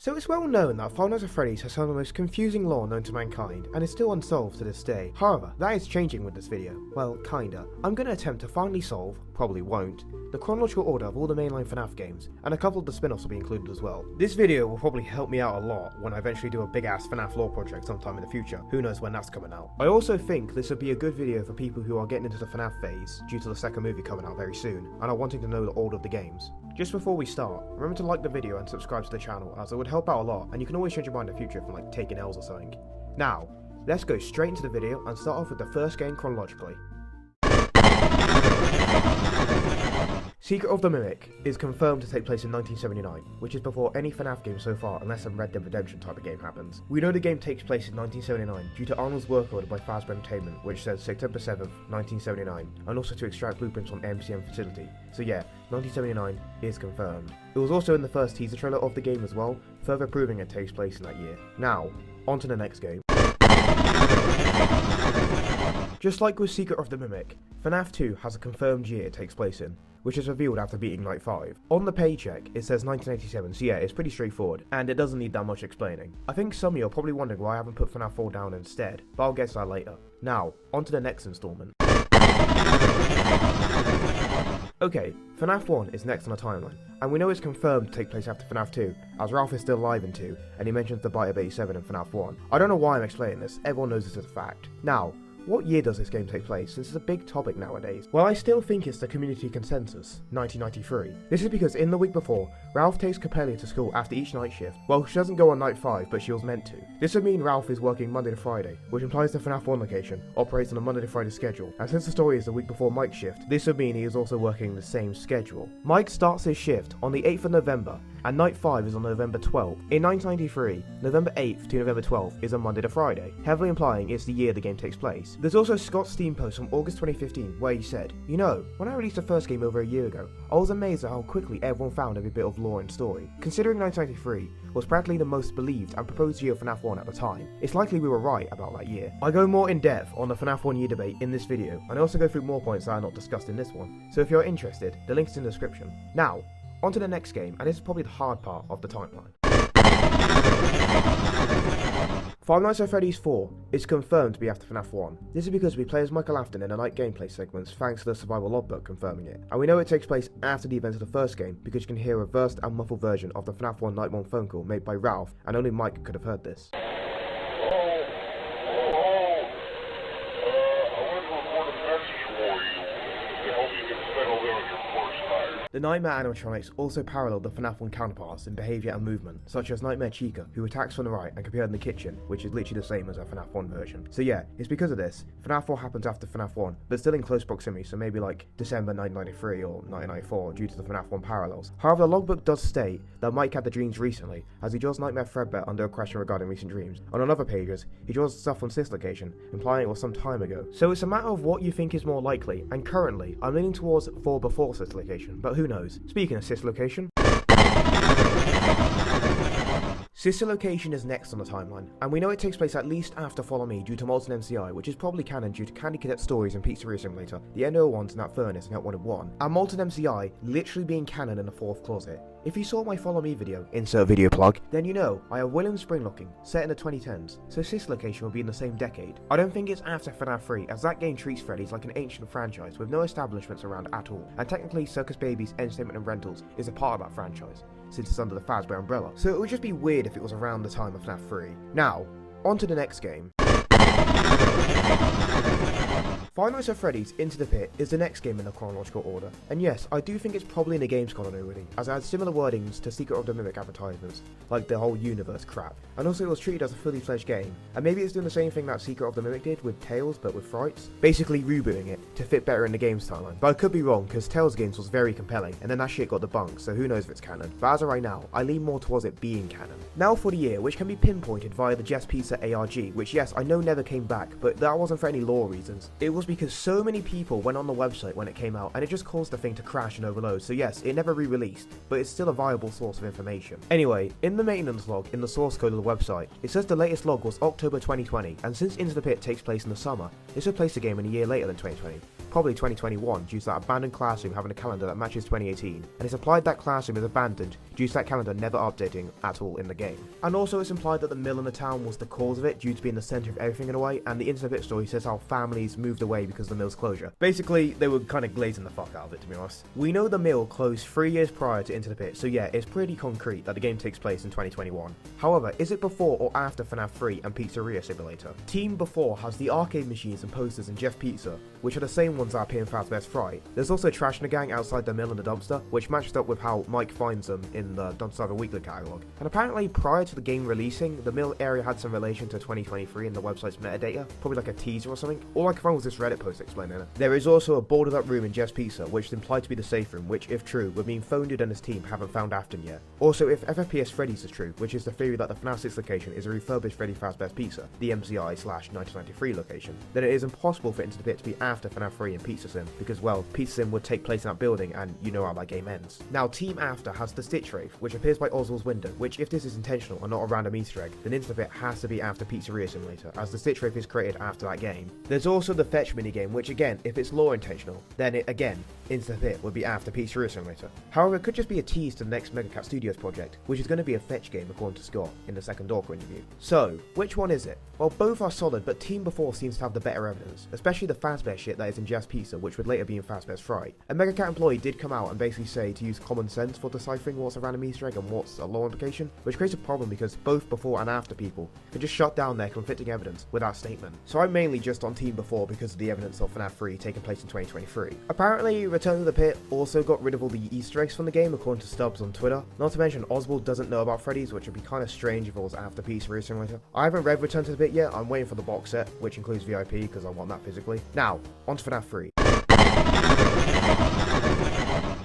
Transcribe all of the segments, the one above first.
So it's well known that Five Nights at Freddy's has some of the most confusing lore known to mankind, and is still unsolved to this day. However, that is changing with this video. Well, kinda. I'm gonna attempt to finally solve, probably won't, the chronological order of all the mainline FNaF games, and a couple of the spin-offs will be included as well. This video will probably help me out a lot when I eventually do a big ass FNaF lore project sometime in the future. Who knows when that's coming out. I also think this would be a good video for people who are getting into the FNaF phase due to the second movie coming out very soon, and are wanting to know the order of the games. Just before we start, remember to like the video and subscribe to the channel, as it would help out a lot, and you can always change your mind in the future from like taking L's or something. Now, let's go straight into the video and start off with the first game chronologically. Secret of the Mimic is confirmed to take place in 1979, which is before any FNaF game so far unless some Red Dead Redemption type of game happens. We know the game takes place in 1979 due to Arnold's work order by Fazbear Entertainment, which says September 7th, 1979, and also to extract blueprints from MCM facility. So yeah, 1979 is confirmed. It was also in the first teaser trailer of the game as well, further proving it takes place in that year. Now, on to the next game. Just like with Secret of the Mimic, FNaF 2 has a confirmed year it takes place in, which is revealed after beating Night 5. On the paycheck, it says 1987, so yeah, it's pretty straightforward, and it doesn't need that much explaining. I think some of you are probably wondering why I haven't put FNaF 4 down instead, but I'll get to that later. Now, on to the next installment. Okay, FNaF 1 is next on the timeline, and we know it's confirmed to take place after FNaF 2, as Ralph is still alive in 2, and he mentions the bite of 87 in FNaF 1. I don't know why I'm explaining this, everyone knows this is a fact. Now, what year does this game take place, since it's a big topic nowadays? Well, I still think it's the community consensus, 1993. This is because in the week before, Ralph takes Capella to school after each night shift. Well, she doesn't go on night 5, but she was meant to. This would mean Ralph is working Monday to Friday, which implies the FNaF 1 location operates on a Monday to Friday schedule, and since the story is the week before Mike's shift, this would mean he is also working the same schedule. Mike starts his shift on the 8th of November, and night 5 is on November 12th. In 1993, November 8th to November 12th is a Monday to Friday, heavily implying it's the year the game takes place. There's also Scott's Steam post from August 2015 where he said, "You know, when I released the first game over a year ago, I was amazed at how quickly everyone found every bit of lore and story. Considering 1993 was practically the most believed and proposed year of FNaF 1 at the time, it's likely we were right about that year." I go more in depth on the FNaF 1 year debate in this video, and I also go through more points that are not discussed in this one, so if you're interested, the link's in the description. Now, on to the next game, and this is probably the hard part of the timeline. Five Nights at Freddy's 4 is confirmed to be after FNaF 1. This is because we play as Michael Afton in the night gameplay segments thanks to the survival logbook confirming it. And we know it takes place after the events of the first game because you can hear a reversed and muffled version of the FNaF 1 Night 1 phone call made by Ralph, and only Mike could have heard this. The Nightmare animatronics also parallel the FNaF 1 counterparts in behaviour and movement, such as Nightmare Chica, who attacks from the right and can appear in the kitchen, which is literally the same as a FNaF 1 version. So yeah, it's because of this, FNaF 4 happens after FNaF 1, but still in close proximity, so maybe like December 1993 or 1994 due to the FNaF 1 parallels. However, the logbook does state that Mike had the dreams recently, as he draws Nightmare Fredbear under a question regarding recent dreams, and on other pages, he draws stuff on Sis location, implying it was some time ago. So it's a matter of what you think is more likely, and currently, I'm leaning towards 4 before Sis location, but who knows? Speaking of Sis location, Sister Location is next on the timeline, and we know it takes place at least after Follow Me due to Molten MCI, which is probably canon due to Candy Cadet stories in Pizzeria Simulator, the Endo-1s in that furnace and Help Wanted 1, and Molten MCI literally being canon in the 4th closet. If you saw my Follow Me video, insert video plug, then you know I have William Springlocking, set in the 2010s, so Sister Location will be in the same decade. I don't think it's after FNaF 3, as that game treats Freddy's like an ancient franchise with no establishments around at all, and technically Circus Baby's Entertainment and Rentals is a part of that franchise, since it's under the Fazbear umbrella, so it would just be weird if it was around the time of FNaF 3. Now, on to the next game. Five Nights at Freddy's Into the Pit is the next game in the chronological order, and yes, I do think it's probably in the game's continuity, as it had similar wordings to Secret of the Mimic advertisements, like the whole universe crap, and also it was treated as a fully fledged game, and maybe it's doing the same thing that Secret of the Mimic did with Tales but with frights, basically rebooting it to fit better in the game's timeline. But I could be wrong, because Tales games was very compelling, and then that shit got debunked, so who knows if it's canon, but as of right now, I lean more towards it being canon. Now for the year, which can be pinpointed via the Jess Pizza ARG, which yes, I know never came back, but that wasn't for any lore reasons. It was because so many people went on the website when it came out, and it just caused the thing to crash and overload, so yes, it never re-released, but it's still a viable source of information. Anyway, in the maintenance log in the source code of the website, it says the latest log was October 2020, and since Into the Pit takes place in the summer, this would place the game in a year later than 2020. probably 2021 due to that abandoned classroom having a calendar that matches 2018, and it's implied that classroom is abandoned due to that calendar never updating at all in the game. And also it's implied that the mill in the town was the cause of it due to being the centre of everything in a way, and the Into the Pit story says how families moved away because of the mill's closure. Basically, they were kind of glazing the fuck out of it, to be honest. We know the mill closed 3 years prior to Into the Pit, so yeah, it's pretty concrete that the game takes place in 2021. However, is it before or after FNaF 3 and Pizzeria Simulator? Team Before has the arcade machines and posters in Jeff Pizza, which are the same ones that appear in Fazbear's Fright. There's also Trash in the Gang outside the mill and the dumpster, which matches up with how Mike finds them in the Dumpster Diver Weekly catalogue. And apparently, prior to the game releasing, the mill area had some relation to 2023 in the website's metadata, probably like a teaser or something. All I could find was this Reddit post explaining it. There is also a boarded up room in Jeff's Pizza, which is implied to be the safe room, which, if true, would mean Phondude and his team haven't found Afton yet. Also, if FFPS Freddy's is true, which is the theory that the FNAF 6 location is a refurbished Freddy Fazbear's Pizza, the MCI/1993 location, then it is impossible for Into the Pit to be after FNAF 3 and Pizza Sim, because, well, Pizza Sim would take place in that building, and you know how that game ends. Now, Team After has the Stitch Wraith, which appears by Oswald's window, which, if this is intentional and not a random Easter egg, then Into the Pit has to be after Pizzeria Simulator, as the Stitch Wraith is created after that game. There's also the Fetch minigame, which again, if it's lore intentional, then it again, Into the Pit would be after Pizzeria Simulator. However, it could just be a tease to the next Megacat Studios project, which is going to be a Fetch game according to Scott in the second Dorker interview. So, which one is it? Well, both are solid, but Team Before seems to have the better evidence, especially the Fazbear shit that is in Jeff's Pizza, which would later be in Fazbear's Fright. A Megacat employee did come out and basically say to use common sense for deciphering what's a random Easter egg and what's a lore implication, which creates a problem because both before and after people can just shut down their conflicting evidence with that statement. So I'm mainly just on Team Before because of the evidence of FNAF 3 taking place in 2023. Apparently, Return to the Pit also got rid of all the Easter eggs from the game according to Stubbs on Twitter. Not to mention Oswald doesn't know about Freddy's, which would be kind of strange if it was after Pizzeria Simulator. I haven't read Return to the Pit yet, I'm waiting for the box set, which includes VIP because I want that physically. Now, on to FNAF 3.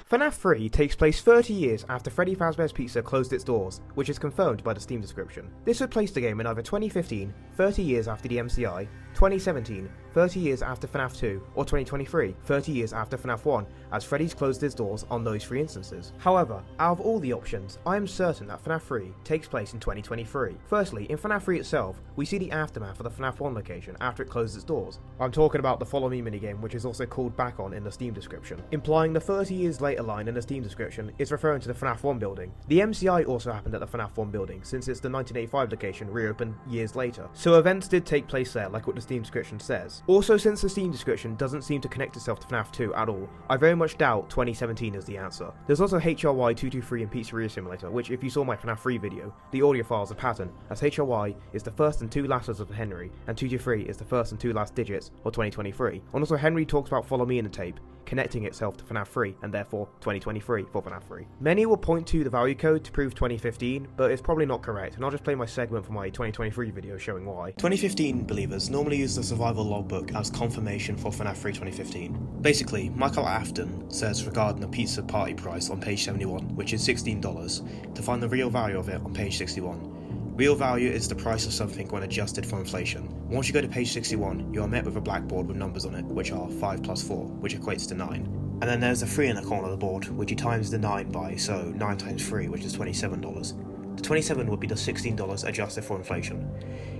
FNAF 3 takes place 30 years after Freddy Fazbear's Pizza closed its doors, which is confirmed by the Steam description. This would place the game in either 2015, 30 years after the MCI, 2017, 30 years after FNAF 2, or 2023, 30 years after FNAF 1, as Freddy's closed its doors on those 3 instances. However, out of all the options, I am certain that FNAF 3 takes place in 2023. Firstly, in FNAF 3 itself, we see the aftermath of the FNAF 1 location after it closed its doors. I'm talking about the Follow Me minigame, which is also called back on in the Steam description, implying the 30 years later line in the Steam description is referring to the FNAF 1 building. The MCI also happened at the FNAF 1 building, since it's the 1985 location reopened years later, so events did take place there like what the Steam description says. Also, since the Steam description doesn't seem to connect itself to FNAF 2 at all, I very much doubt 2017 is the answer. There's also HRY223 in Pizzeria Simulator, which if you saw my FNAF 3 video, the audio file is a pattern, as HRY is the first and 2 last letters of Henry, and 223 is the first and 2 last digits of 2023. And also Henry talks about Follow Me in the tape, connecting itself to FNAF 3, and therefore 2023 for FNAF 3. Many will point to the value code to prove 2015, but it's probably not correct, and I'll just play my segment for my 2023 video showing why. 2015 believers normally use the survival logbook as confirmation for FNAF 3 2015. Basically, Michael Afton says regarding the pizza party price on page 71, which is $16, to find the real value of it on page 61. Real value is the price of something when adjusted for inflation. Once you go to page 61, you are met with a blackboard with numbers on it, which are 5 plus 4, which equates to 9. And then there's a 3 in the corner of the board, which you times the 9 by, so 9 times 3, which is $27. The 27 would be the $16 adjusted for inflation.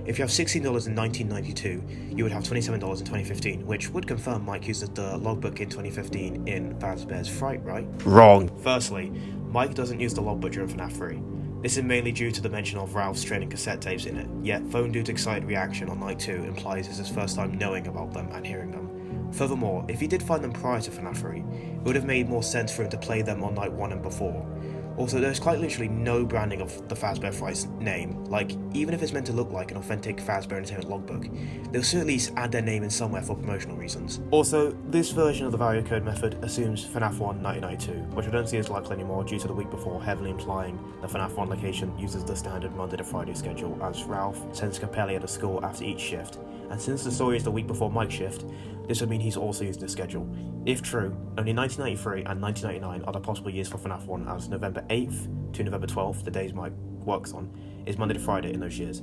If you have $16 in 1992, you would have $27 in 2015, which would confirm Mike uses the logbook in 2015 in Fazbear's Fright, right? Wrong. Firstly, Mike doesn't use the logbook during FNAF 3. This is mainly due to the mention of Ralph's training cassette tapes in it, yet Phondude's excited reaction on night 2 implies it's his first time knowing about them and hearing them. Furthermore, if he did find them prior to FNAF 3, it would have made more sense for him to play them on night 1 and before. Also, there's quite literally no branding of the Fazbear Fright's name, like, even if it's meant to look like an authentic Fazbear Entertainment logbook, they'll still at least add their name in somewhere for promotional reasons. Also, this version of the value code method assumes FNAF 1 1992, which I don't see as likely anymore due to the week before heavily implying the FNAF 1 location uses the standard Monday to Friday schedule, as Ralph sends Capelli out of school after each shift, and since the story is the week before Mike's shift, this would mean he's also used this schedule. If true, only 1993 and 1999 are the possible years for FNAF 1, as November 8th to November 12th, the days Mike works on, is Monday to Friday in those years.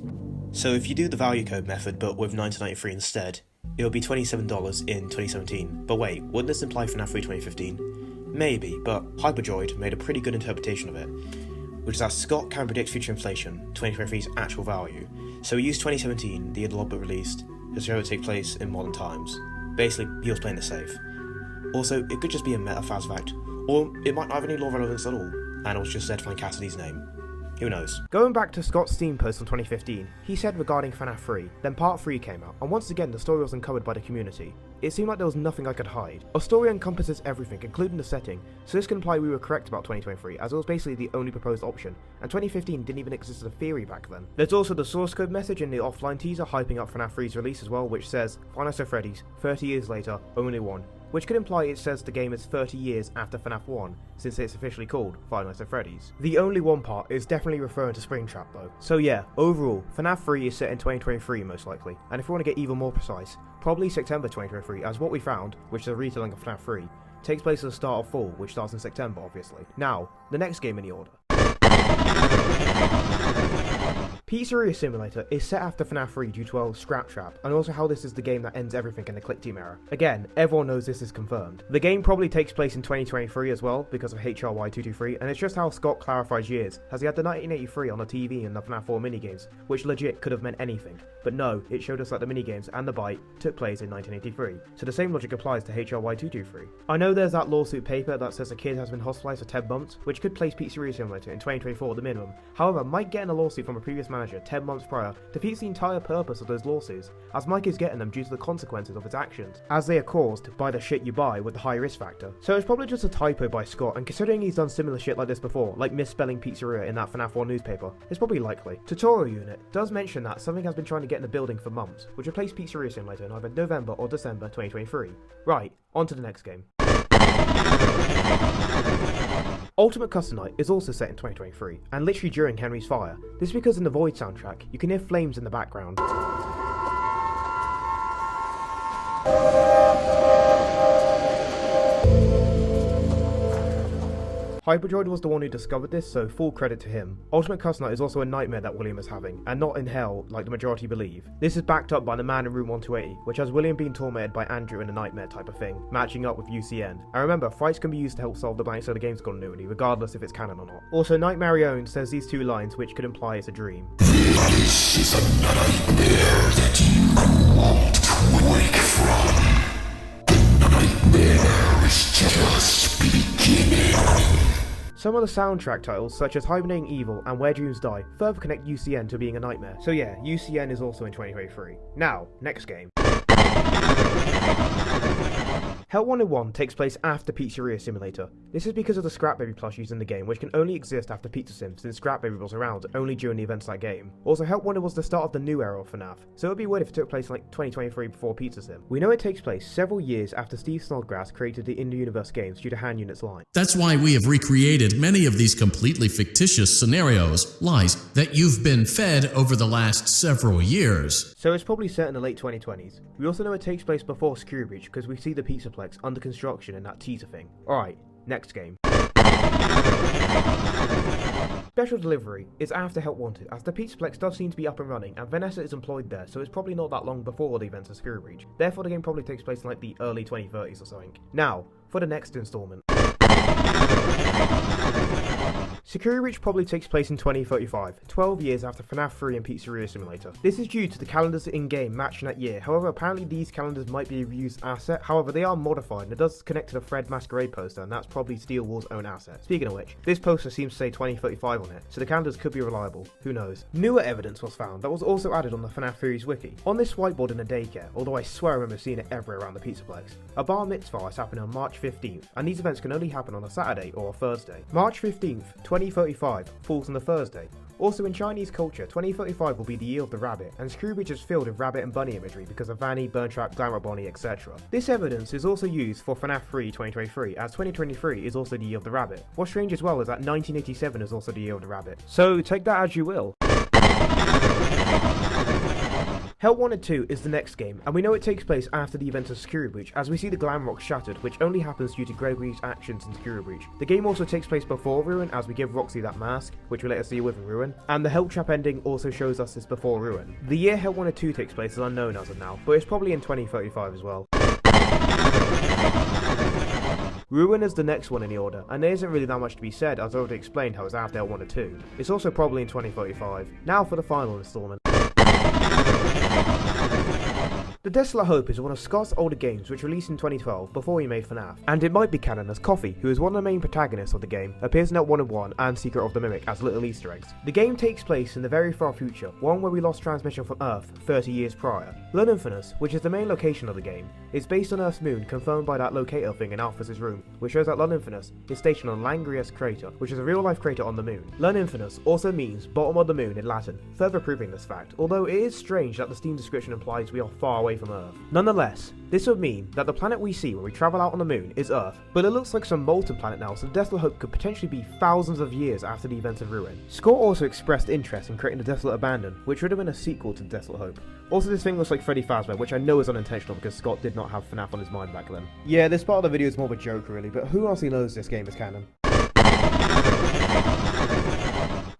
So if you do the value code method but with 1993 instead, it would be $27 in 2017. But wait, wouldn't this imply FNAF 3 2015? Maybe, but Hyperdroid made a pretty good interpretation of it, which is that Scott can predict future inflation, 2023's actual value, so he used 2017, the year the logbook released, to show it take place in modern times. Basically, he was playing it safe. Also, it could just be a meta fact, or it might not have any lore relevance at all, and it was just said to find Cassidy's name. Who knows? Going back to Scott's Steam post in 2015, he said regarding FNaF 3, then Part 3 came out, and once again the story was uncovered by the community. It seemed like there was nothing I could hide. Our story encompasses everything, including the setting, so this can imply we were correct about 2023, as it was basically the only proposed option, and 2015 didn't even exist as a theory back then. There's also the source code message in the offline teaser hyping up FNaF 3's release as well, which says, Five Nights at Freddy's, 30 years later, only one. Which could imply it says the game is 30 years after FNaF 1, since it's officially called Five Nights at Freddy's. The only one part is definitely referring to Springtrap though. So yeah, overall, FNaF 3 is set in 2023 most likely, and if you want to get even more precise, probably September 2023, as what we found, which is a retelling of FNaF 3, takes place at the start of fall, which starts in September obviously. Now, the next game in the order. Pizzeria Simulator is set after FNaF 3 due to a scrap trap, and also how this is the game that ends everything in the click team era. Again, everyone knows this is confirmed. The game probably takes place in 2023 as well, because of HRY223, and it's just how Scott clarifies years, as he had the 1983 on the TV and the FNaF 4 minigames, which legit could have meant anything. But no, it showed us that the minigames and the bite took place in 1983, so the same logic applies to HRY223. I know there's that lawsuit paper that says a kid has been hospitalized for 10 months, which could place Pizzeria Simulator in 2024 at the minimum. However, Mike getting a lawsuit from a previous manager 10 months prior defeats the entire purpose of those lawsuits, as Mike is getting them due to the consequences of his actions, as they are caused by the shit you buy with the high risk factor. So it's probably just a typo by Scott, and considering he's done similar shit like this before, like misspelling pizzeria in that FNaF 1 newspaper, it's probably likely. Tutorial Unit does mention that something has been trying to get in the building for months, which replaced Pizzeria Simulator in either November or December 2023. Right, on to the next game. Ultimate Custom Night is also set in 2023, and literally during Henry's Fire. This is because in the Void soundtrack, you can hear flames in the background. Hyperdroid was the one who discovered this, so full credit to him. Ultimate Custom Night is also a nightmare that William is having, and not in hell like the majority believe. This is backed up by the man in room 1280, which has William being tormented by Andrew in a nightmare type of thing, matching up with UCN. And remember, frights can be used to help solve the blanks of the game's continuity, regardless if it's canon or not. Also, Nightmare Own says these two lines, which could imply it's a dream. This is a nightmare that you won't wake from. The nightmare is just beginning. Some of the soundtrack titles, such as Hibernating Evil and Where Dreams Die, further connect UCN to being a nightmare. So yeah, UCN is also in 2023. Now, next game. Help Wanted 1 takes place after Pizzeria Simulator. This is because of the Scrap Baby plushies in the game, which can only exist after Pizza Sim, since Scrap Baby was around only during the events of that game. Also, Help Wanted was the start of the new era of FNaF, so it would be weird if it took place in like 2023 before Pizza Sim. We know it takes place several years after Steve Snodgrass created the in-universe games due to Hand Unit's line. That's why we have recreated many of these completely fictitious scenarios, lies, that you've been fed over the last several years. So it's probably set in the late 2020s. We also know it takes place before Security Breach because we see the Pizzaplex under construction in that teaser thing. Alright, next game. Special Delivery is after Help Wanted, as the Pizzaplex does seem to be up and running, and Vanessa is employed there, so it's probably not that long before the events of Security Breach. Therefore, the game probably takes place in like the early 2030s or something. Now, for the next installment. Security Breach probably takes place in 2035, 12 years after FNaF 3 and Pizzeria Simulator. This is due to the calendars in-game matching that year. However, apparently these calendars might be a reused asset. However, they are modified, and it does connect to the Fred Masquerade poster, and that's probably Steel Wool's own asset. Speaking of which, this poster seems to say 2035 on it, so the calendars could be reliable. Who knows? Newer evidence was found that was also added on the FNaF Theories wiki. On this whiteboard in a daycare, although I swear I remember seeing it everywhere around the Pizzaplex, a bar mitzvah is happening on March 15th, and these events can only happen on a Saturday or a Thursday. March 15th, 2035 falls on a Thursday. Also, in Chinese culture, 2035 will be the year of the rabbit, and Security Breach is filled with rabbit and bunny imagery because of Vanny, Burntrap, Glamour Bonnie, etc. This evidence is also used for FNaF 3 2023, as 2023 is also the year of the rabbit. What's strange as well is that 1987 is also the year of the rabbit. So take that as you will. Help Wanted 2 is the next game, and we know it takes place after the event of Security Breach, as we see the Glam Rock shattered, which only happens due to Gregory's actions in Security Breach. The game also takes place before Ruin, as we give Roxy that mask, which we later see with in Ruin, and the Help Trap ending also shows us this before Ruin. The year Help Wanted 2 takes place is unknown as of now, but it's probably in 2035 as well. Ruin is the next one in the order, and there isn't really that much to be said, as I already explained how it's after Help Wanted 2. It's also probably in 2035. Now for the final installment. The Desolate Hope is one of Scott's older games which released in 2012 before he made FNaF, and it might be canon as Coffee, who is one of the main protagonists of the game, appears in Net 1 and 1 and Secret of the Mimic as little Easter eggs. The game takes place in the very far future, one where we lost transmission from Earth 30 years prior. Infamous, which is the main location of the game, is based on Earth's moon, confirmed by that locator thing in Alphys' room, which shows that Infamous is stationed on Langrius crater, which is a real-life crater on the moon. Infamous also means bottom of the moon in Latin, further proving this fact, although it is strange that the Steam description implies we are far away from Earth. Nonetheless, this would mean that the planet we see when we travel out on the moon is Earth, but it looks like some molten planet now, so the Desolate Hope could potentially be thousands of years after the events of Ruin. Scott also expressed interest in creating the Desolate Abandon, which would have been a sequel to the Desolate Hope. Also, this thing looks like Freddy Fazbear, which I know is unintentional because Scott did not have FNaF on his mind back then. Yeah, this part of the video is more of a joke really, but who honestly knows this game is canon?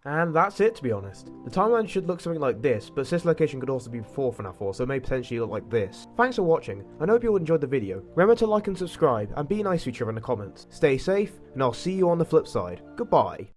And that's it, to be honest. The timeline should look something like this, but this location could also be before FNaF 4, so it may potentially look like this. Thanks for watching, and I hope you all enjoyed the video. Remember to like and subscribe, and be nice to each other in the comments. Stay safe, and I'll see you on the flip side. Goodbye.